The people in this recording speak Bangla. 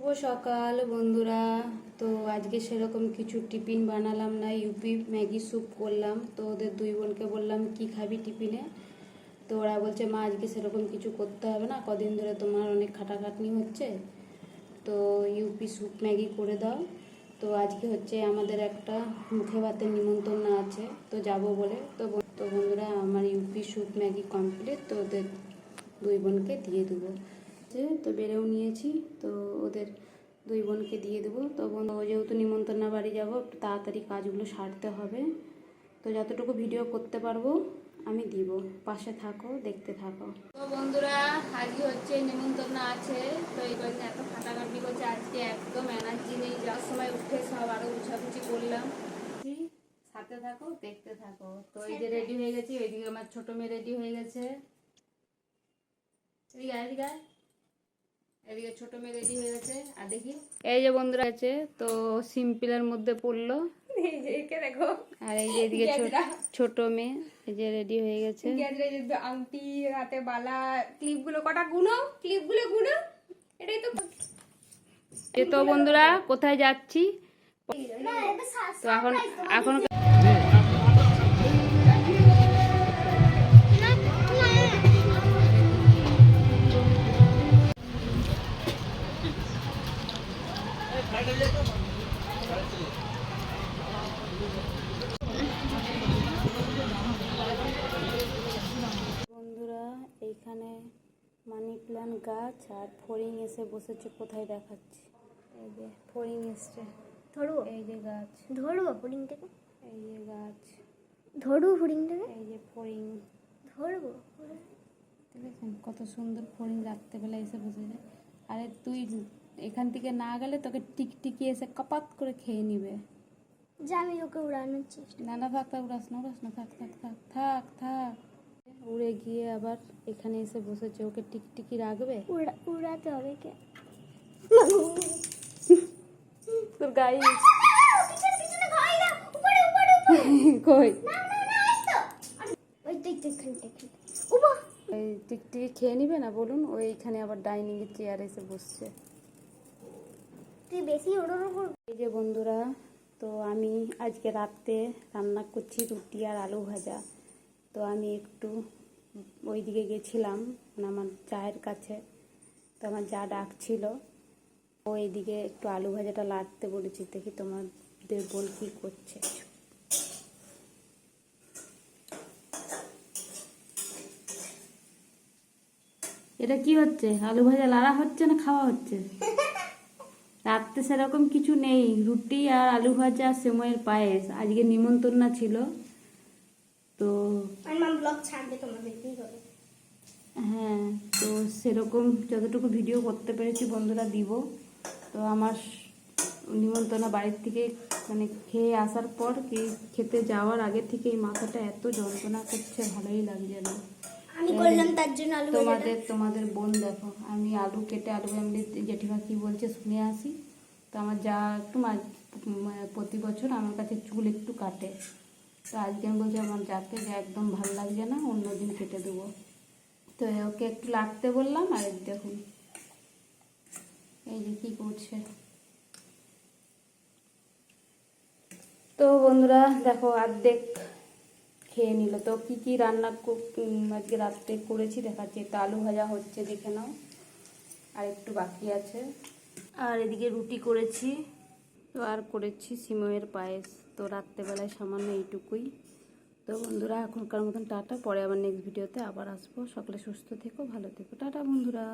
শুভ সকাল বন্ধুরা। তো আজকে সেরকম কিছু টিফিন বানালাম না, ইউপি ম্যাগি স্যুপ করলাম। তো ওদের দুই বোনকে বললাম কি খাবি টিফিনে, তো ওরা বলছে মা আজকে সেরকম কিছু করতে হবে না, কদিন ধরে তোমার অনেক খাটাখাটনি হচ্ছে, তো ইউপি স্যুপ ম্যাগি করে দাও। তো আজকে হচ্ছে আমাদের একটা মুখে ভাতের নিমন্ত্রণ আছে, তো যাব বলে। তো বন্ধুরা আমার ইউপি স্যুপ ম্যাগি কমপ্লিট, তো ওদের দুই বোনকে দিয়ে দেবো। তো বেড়েও নিয়েছি, তো ওদের দুই বোনকে দিয়ে দেবো। তো যেহেতু নিমন্ত্রণ বাড়ি যাব, একটু তাড়াতাড়ি কাজগুলো সারতে হবে। তো যতটুকু ভিডিও করতে পারবো আমি দিব, পাশে থাকো, দেখতে থাকো। তো বন্ধুরা আজকে হচ্ছে নিমন্ত্রণ আছে, তো এই জন্য এত ফাটাফাটি করছে, আজকে একদম এনার্জি নেই। যাওয়ার সময় উঠে সব আরও গুছাগুছি করলাম। সাথে থাকো, দেখতে থাকো। তো এই যে রেডি হয়ে গেছি, ওইদিকে আমার ছোট মেয়ে রেডি হয়ে গেছে, এদিকে ছোট মেয়ে রেডি হয়ে গেছে। আর দেখি এই যে বন্ধুরা আছে, তো সিম্পলের মধ্যে পড়লো, দেখো। আর এই যে এদিকে ছোট মেয়ে এই যে রেডি হয়ে গেছে, আংটি, হাতে বালা, ক্লিপগুলো কটা গুনো, ক্লিপগুলো গুনো, এটাই তো। তো বন্ধুরা কোথায় যাচ্ছি, তো এখন এখন বন্ধুরা এইখানে মানি প্ল্যান্ট গাছ আর ফড়িং এসে বসেছে, কোথায় দেখাচ্ছি, এই যে ফড়িং এসছে, ধরবো, এই যে গাছ ধরবো ফড়িংটাকে, এই যে গাছ ধরবো ফড়িংটাকে, এই যে ফড়িং ধরবো। দেখেছেন কত সুন্দর ফড়িং, রাত্রেবেলা এসে বসেছে। আরে তুই এখান থেকে না গেলে তোকে টিকটিকি এসে কপাত করে খেয়ে নিবে। যা, আমি ওকে উড়ানোর চেষ্টা। না না থাক থাক, উড়াস না, থাক থাক থাক থাক থাক। উড়ে গিয়ে আবার এখানে এসে বসেছে, ওকে টিকটিকি রাখবে? উড়াতে হবে কে? তোর গায়ে কই ওই টিকটিকি খেয়ে নিবে না বলুন? ওইখানে আবার ডাইনিং এর চেয়ার এসে বসছে। তুই বেশি ওড়ো করবি। এই যে বন্ধুরা, তো আমি আজকে রাতে রান্না করছি রুটি আর আলু ভাজা। তো আমি একটু ওইদিকে গেছিলাম, আমার চায়ের কাছে, তো আমার যা ডাকছিল, ও এইদিকে একটু আলু ভাজাটা লাড়তে বলেছি। দেখি তোমাদের বোন কি করছে। এটা কি হচ্ছে? আলু ভাজা লাড়া হচ্ছে না খাওয়া হচ্ছে? রাত্রে সেরকম কিছু নেই, রুটি আর আলু ভাজা, সেমাইয়ের পায়েস। আজকে নিমন্ত্রণ ছিল, তো ব্লগ ছাড়বে, তোমাদেরকেই হবে। হ্যাঁ, তো সেরকম যতটুকু ভিডিও করতে পেরেছি বন্ধুরা দিব। তো আমার নিমন্ত্রণ বাড়ির থেকে মানে খেয়ে আসার পর কি খেতে যাওয়ার আগে থেকে এই মাথাটা এত যন্ত্রণা করছে, ভালোই লাগছে না। আমি করলাম তার জন্য আলু তোমাদের বোন দেখো, আমি আলু কেটে আলু এমনি জেঠিমা কি বলছে শুনে আসি। তো আমার যা একটু প্রতি বছর আমার কাছে চুল একটু কাটে, তো আজকে আমি বলছি আমার যাকে যা একদম ভালো লাগছে না, অন্যদিন কেটে দেবো। তো ওকে একটু লাগতে বললাম, আর দেখুন এই যে কি করছে। তো বন্ধুরা দেখো অর্ধেক খেয়ে নিল। তো কি কি রান্না আজকে রাত্রে করেছি দেখাচ্ছি। তো আলু ভাজা হচ্ছে, দেখে নাও, আর একটু বাকি আছে। আর এদিকে রুটি করেছি, তো আর করেছি সিমইয়ের পায়েস। তো রাত্রেবেলায় সামান্য এইটুকুই। তো বন্ধুরা এখনকার মতন টাটা, পরে আবার নেক্সট ভিডিওতে আবার আসবো। সকলে সুস্থ থেকো, ভালো থেকো, টাটা বন্ধুরা।